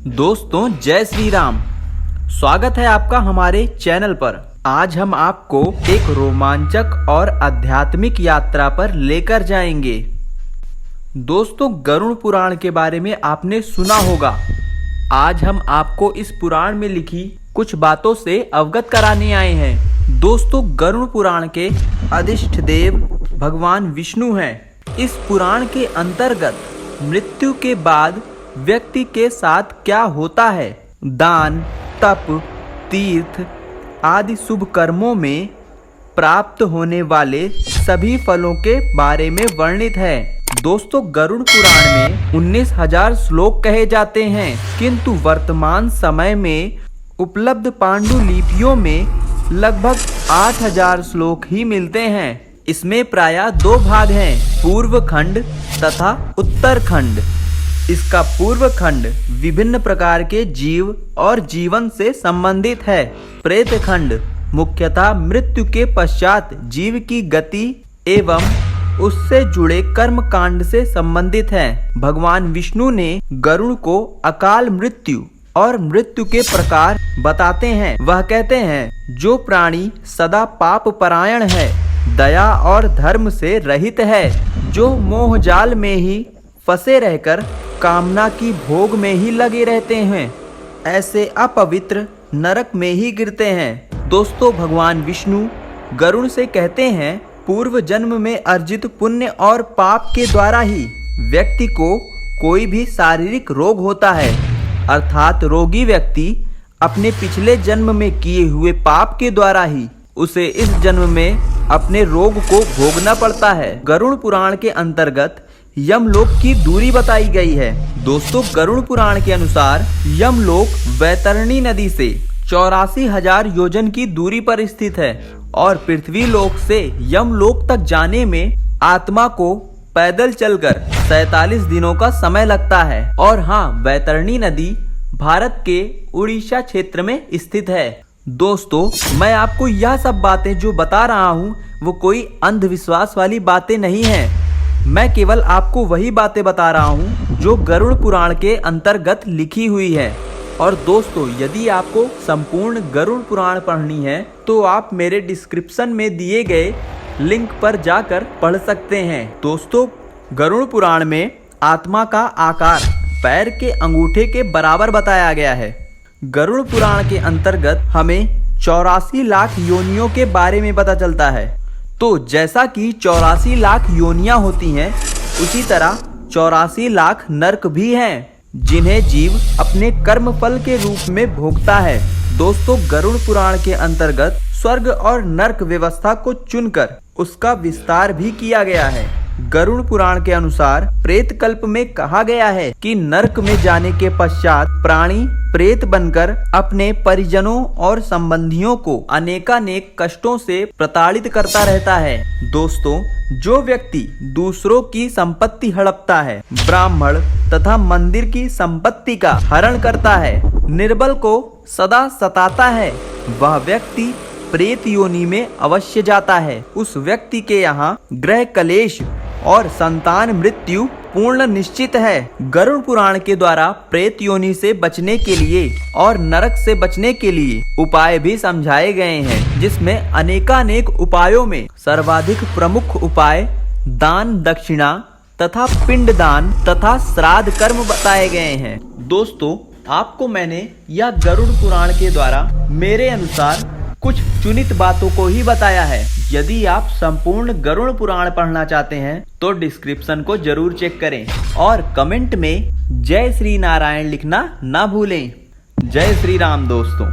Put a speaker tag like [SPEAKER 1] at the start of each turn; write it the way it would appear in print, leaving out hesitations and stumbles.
[SPEAKER 1] दोस्तों जय श्री राम। स्वागत है आपका हमारे चैनल पर। आज हम आपको एक रोमांचक और आध्यात्मिक यात्रा पर लेकर जाएंगे। दोस्तों गरुड़ पुराण के बारे में आपने सुना होगा। आज हम आपको इस पुराण में लिखी कुछ बातों से अवगत कराने आए हैं। दोस्तों गरुड़ पुराण के अधिष्ठ देव भगवान विष्णु हैं। इस पुराण के अंतर्गत मृत्यु के बाद व्यक्ति के साथ क्या होता है, दान, तप, तीर्थ आदि शुभ कर्मों में प्राप्त होने वाले सभी फलों के बारे में वर्णित है। दोस्तों गरुड़ पुराण में 19,000 श्लोक कहे जाते हैं, किंतु वर्तमान समय में उपलब्ध पांडुलिपियों में लगभग 8,000 श्लोक ही मिलते हैं। इसमें प्रायः दो भाग हैं, पूर्व खंड तथा उत्तर खंड। इसका पूर्व खंड विभिन्न प्रकार के जीव और जीवन से संबंधित है। प्रेत खंड मुख्यतः मृत्यु के पश्चात जीव की गति एवं उससे जुड़े कर्म कांड से संबंधित है। भगवान विष्णु ने गरुड़ को अकाल मृत्यु और मृत्यु के प्रकार बताते हैं। वह कहते हैं, जो प्राणी सदा पाप परायण है, दया और धर्म से रहित है, जो मोह जाल में ही फंसे रहकर कामना की भोग में ही लगे रहते हैं, ऐसे अपवित्र नरक में ही गिरते हैं। दोस्तों भगवान विष्णु गरुड़ से कहते हैं, पूर्व जन्म में अर्जित पुण्य और पाप के द्वारा ही व्यक्ति को कोई भी शारीरिक रोग होता है, अर्थात रोगी व्यक्ति अपने पिछले जन्म में किए हुए पाप के द्वारा ही उसे इस जन्म में अपने रोग को भोगना पड़ता है। गरुड़ पुराण के अंतर्गत यमलोक की दूरी बताई गई है। दोस्तों गरुड़ पुराण के अनुसार यमलोक वैतरणी नदी से 84,000 योजन की दूरी पर स्थित है और पृथ्वी लोक से यमलोक तक जाने में आत्मा को पैदल चलकर 47 दिनों का समय लगता है। और हाँ, वैतरणी नदी भारत के उड़ीसा क्षेत्र में स्थित है। दोस्तों मैं आपको यह सब बातें जो बता रहा हूँ वो कोई अंधविश्वास वाली बातें नहीं है। मैं केवल आपको वही बातें बता रहा हूँ जो गरुड़ पुराण के अंतर्गत लिखी हुई है। और दोस्तों यदि आपको संपूर्ण गरुड़ पुराण पढ़नी है तो आप मेरे डिस्क्रिप्शन में दिए गए लिंक पर जाकर पढ़ सकते हैं। दोस्तों गरुड़ पुराण में आत्मा का आकार पैर के अंगूठे के बराबर बताया गया है। गरुड़ पुराण के अंतर्गत हमें 84 लाख योनियों के बारे में पता चलता है। तो जैसा कि 84 लाख योनियां होती हैं, उसी तरह 84 लाख नरक भी हैं, जिन्हें जीव अपने कर्म फल के रूप में भोगता है। दोस्तों गरुड़ पुराण के अंतर्गत स्वर्ग और नरक व्यवस्था को चुनकर उसका विस्तार भी किया गया है। गरुड़ पुराण के अनुसार प्रेत कल्प में कहा गया है कि नरक में जाने के पश्चात प्राणी प्रेत बनकर अपने परिजनों और संबंधियों को अनेकानेक कष्टों से प्रताड़ित करता रहता है। दोस्तों जो व्यक्ति दूसरों की संपत्ति हड़पता है, ब्राह्मण तथा मंदिर की संपत्ति का हरण करता है, निर्बल को सदा सताता है, वह व्यक्ति प्रेत योनि में अवश्य जाता है। उस व्यक्ति के यहाँ ग्रह कलेश और संतान मृत्यु पूर्ण निश्चित है। गरुड़ पुराण के द्वारा प्रेत योनि से बचने के लिए और नरक से बचने के लिए उपाय भी समझाए गए हैं, जिसमें अनेकानेक उपायों में सर्वाधिक प्रमुख उपाय दान, दक्षिणा तथा पिंडदान तथा श्राद्ध कर्म बताए गए हैं। दोस्तों आपको मैंने यह गरुड़ पुराण के द्वारा मेरे अनुसार कुछ चुनित बातों को ही बताया है। यदि आप संपूर्ण गरुड़ पुराण पढ़ना चाहते हैं तो डिस्क्रिप्शन को जरूर चेक करें और कमेंट में जय श्री नारायण लिखना ना भूलें। जय श्री राम दोस्तों।